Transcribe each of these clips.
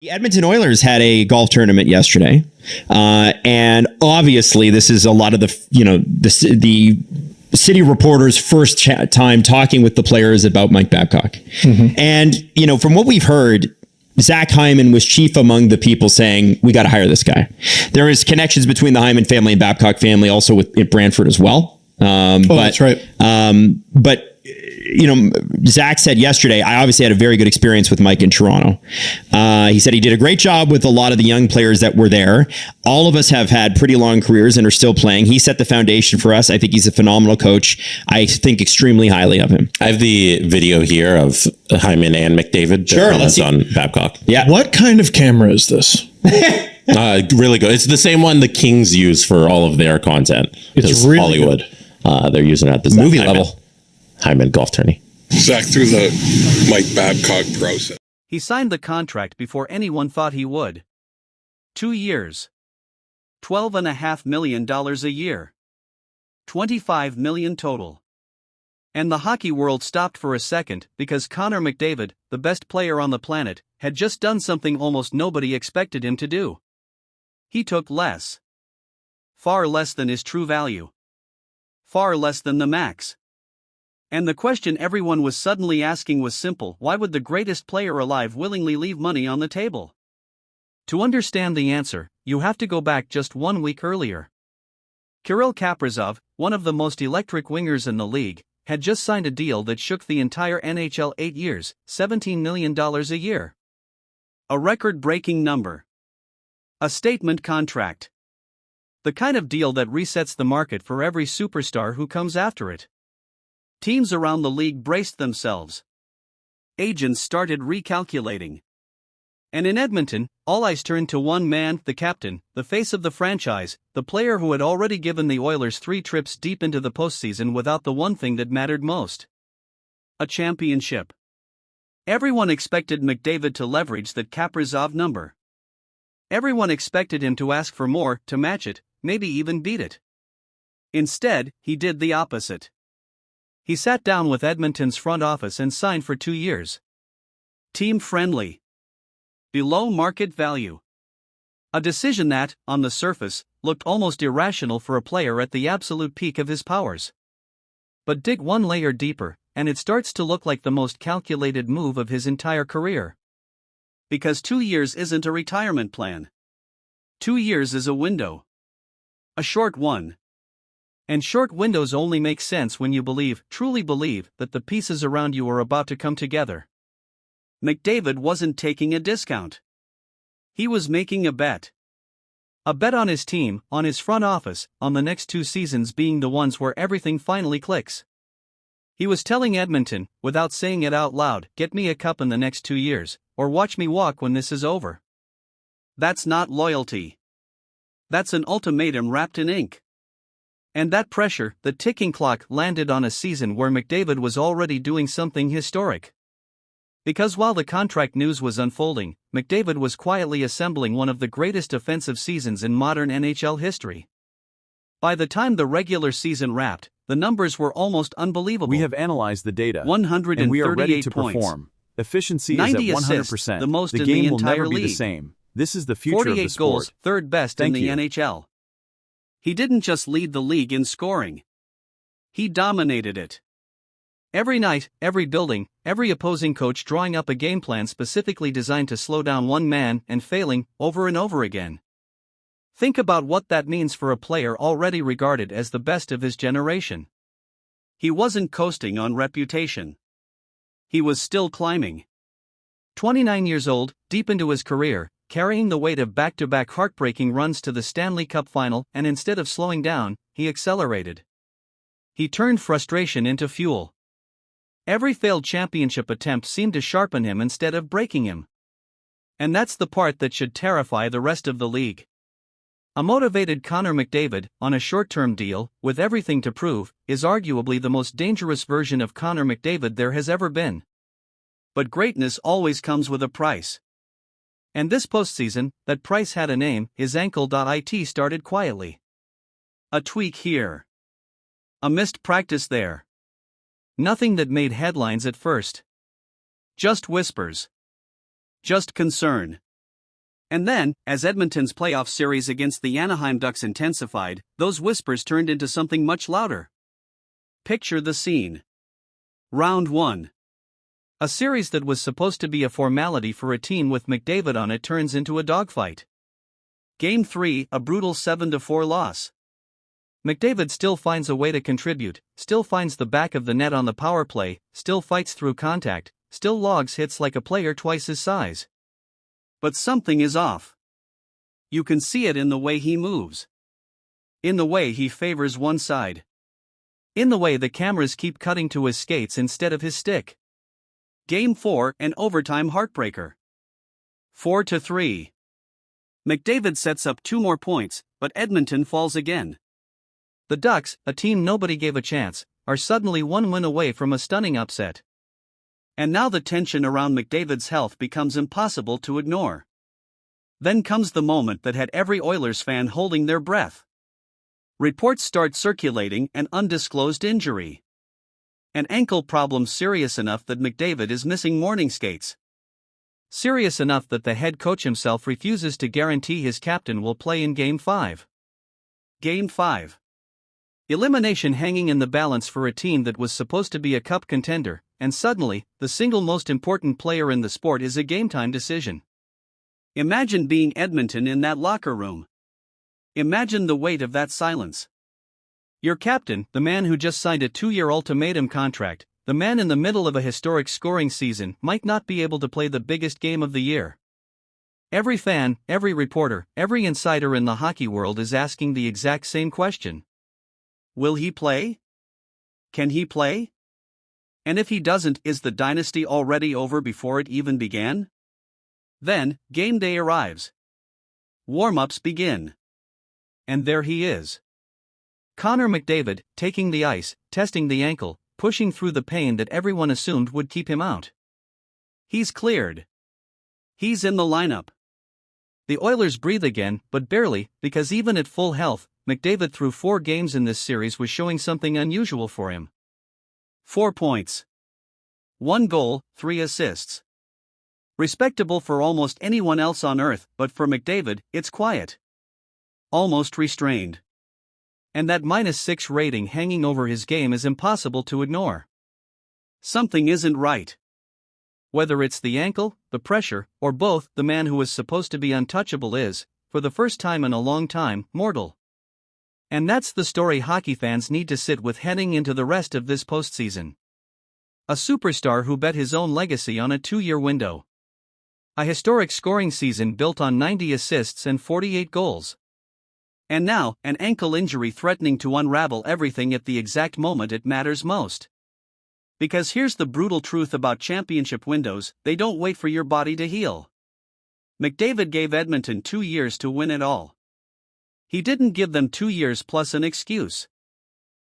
The Edmonton Oilers had a golf tournament yesterday, and obviously this is a lot of the city reporters' first time talking with the players about Mike Babcock. Mm-hmm. And from what we've heard, Zach Hyman was chief among the people saying, we got to hire this guy. There is connections between the Hyman family and Babcock family, also with Brantford as well. That's right. But Zach said yesterday, I obviously had a very good experience with Mike in Toronto. He said he did a great job with a lot of the young players that were there. All of us have had pretty long careers and are still playing. He set the foundation for us. I think he's a phenomenal coach. I think extremely highly of him. I have the video here of Hyman and McDavid. Sure, let's see. On Babcock. Yeah. What kind of camera is this? Really good. It's the same one the Kings use for all of their content. It's really Hollywood. They're using it at the movie level. Hyman golf tourney. Zach through the Mike Babcock process. He signed the contract before anyone thought he would. 2 years. $12.5 million a year. $25 million total. And the hockey world stopped for a second because Connor McDavid, the best player on the planet, had just done something almost nobody expected him to do. He took less. Far less than his true value. Far less than the max. And the question everyone was suddenly asking was simple: why would the greatest player alive willingly leave money on the table? To understand the answer, you have to go back just 1 week earlier. Kirill Kaprizov, one of the most electric wingers in the league, had just signed a deal that shook the entire NHL. 8 years, $17 million a year. A record-breaking number. A statement contract. The kind of deal that resets the market for every superstar who comes after it. Teams around the league braced themselves. Agents started recalculating. And in Edmonton, all eyes turned to one man, the captain, the face of the franchise, the player who had already given the Oilers 3 trips deep into the postseason without the one thing that mattered most: a championship. Everyone expected McDavid to leverage that Kaprizov number. Everyone expected him to ask for more, to match it, maybe even beat it. Instead, he did the opposite. He sat down with Edmonton's front office and signed for 2 years. Team-friendly. Below market value. A decision that, on the surface, looked almost irrational for a player at the absolute peak of his powers. But dig one layer deeper, and it starts to look like the most calculated move of his entire career. Because 2 years isn't a retirement plan. 2 years is a window. A short one. And short windows only make sense when you truly believe, that the pieces around you are about to come together. McDavid wasn't taking a discount. He was making a bet. A bet on his team, on his front office, on the next 2 seasons being the ones where everything finally clicks. He was telling Edmonton, without saying it out loud, get me a cup in the next 2 years, or watch me walk when this is over. That's not loyalty. That's an ultimatum wrapped in ink. And that pressure, the ticking clock, landed on a season where McDavid was already doing something historic. Because while the contract news was unfolding, McDavid was quietly assembling one of the greatest offensive seasons in modern NHL history. By the time the regular season wrapped, the numbers were almost unbelievable. We have analyzed the data, 138 and we are ready to points. perform. Efficiency is at 90 assists, 100%. the most the in game the will entire never be league. the same. This is the future of the 48 sport. goals, third best Thank in the you. NHL. He didn't just lead the league in scoring. He dominated it. Every night, every building, every opposing coach drawing up a game plan specifically designed to slow down one man and failing over and over again. Think about what that means for a player already regarded as the best of his generation. He wasn't coasting on reputation. He was still climbing. 29 years old, deep into his career, carrying the weight of back-to-back heartbreaking runs to the Stanley Cup final, and instead of slowing down, he accelerated. He turned frustration into fuel. Every failed championship attempt seemed to sharpen him instead of breaking him. And that's the part that should terrify the rest of the league. A motivated Connor McDavid, on a short-term deal, with everything to prove, is arguably the most dangerous version of Connor McDavid there has ever been. But greatness always comes with a price. And this postseason, that price had a name. His ankle.it started quietly. A tweak here. A missed practice there. Nothing that made headlines at first. Just whispers. Just concern. And then, as Edmonton's playoff series against the Anaheim Ducks intensified, those whispers turned into something much louder. Picture the scene. Round 1. A series that was supposed to be a formality for a team with McDavid on it turns into a dogfight. Game 3, a brutal 7-4 loss. McDavid still finds a way to contribute, still finds the back of the net on the power play, still fights through contact, still logs hits like a player twice his size. But something is off. You can see it in the way he moves. In the way he favors one side. In the way the cameras keep cutting to his skates instead of his stick. Game 4, an overtime heartbreaker. 4-3. McDavid sets up 2 more points, but Edmonton falls again. The Ducks, a team nobody gave a chance, are suddenly 1 win away from a stunning upset. And now the tension around McDavid's health becomes impossible to ignore. Then comes the moment that had every Oilers fan holding their breath. Reports start circulating an undisclosed injury. An ankle problem serious enough that McDavid is missing morning skates. Serious enough that the head coach himself refuses to guarantee his captain will play in Game 5. Game 5. Elimination hanging in the balance for a team that was supposed to be a cup contender, and suddenly, the single most important player in the sport is a game-time decision. Imagine being Edmonton in that locker room. Imagine the weight of that silence. Your captain, the man who just signed a 2-year ultimatum contract, the man in the middle of a historic scoring season, might not be able to play the biggest game of the year. Every fan, every reporter, every insider in the hockey world is asking the exact same question. Will he play? Can he play? And if he doesn't, is the dynasty already over before it even began? Then, game day arrives. Warm-ups begin. And there he is. Connor McDavid, taking the ice, testing the ankle, pushing through the pain that everyone assumed would keep him out. He's cleared. He's in the lineup. The Oilers breathe again, but barely, because even at full health, McDavid through 4 games in this series was showing something unusual for him. 4 points. 1 goal, 3 assists. Respectable for almost anyone else on earth, but for McDavid, it's quiet. Almost restrained. And that -6 rating hanging over his game is impossible to ignore. Something isn't right. Whether it's the ankle, the pressure, or both, the man who was supposed to be untouchable is, for the first time in a long time, mortal. And that's the story hockey fans need to sit with heading into the rest of this postseason. A superstar who bet his own legacy on a 2-year window. A historic scoring season built on 90 assists and 48 goals. And now, an ankle injury threatening to unravel everything at the exact moment it matters most. Because here's the brutal truth about championship windows, they don't wait for your body to heal. McDavid gave Edmonton 2 years to win it all. He didn't give them 2 years plus an excuse.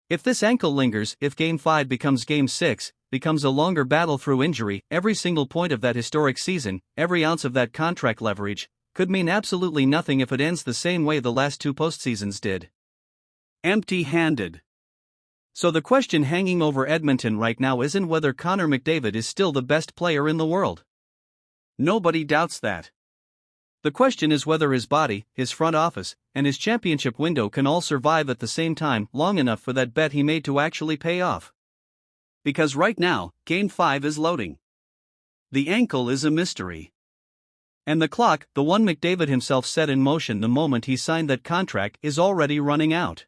If this ankle lingers, if Game 5 becomes Game 6, becomes a longer battle through injury, every single point of that historic season, every ounce of that contract leverage, could mean absolutely nothing if it ends the same way the last 2 postseasons did. Empty-handed. So the question hanging over Edmonton right now isn't whether Connor McDavid is still the best player in the world. Nobody doubts that. The question is whether his body, his front office, and his championship window can all survive at the same time long enough for that bet he made to actually pay off. Because right now, Game 5 is loading. The ankle is a mystery. And the clock, the one McDavid himself set in motion the moment he signed that contract, is already running out.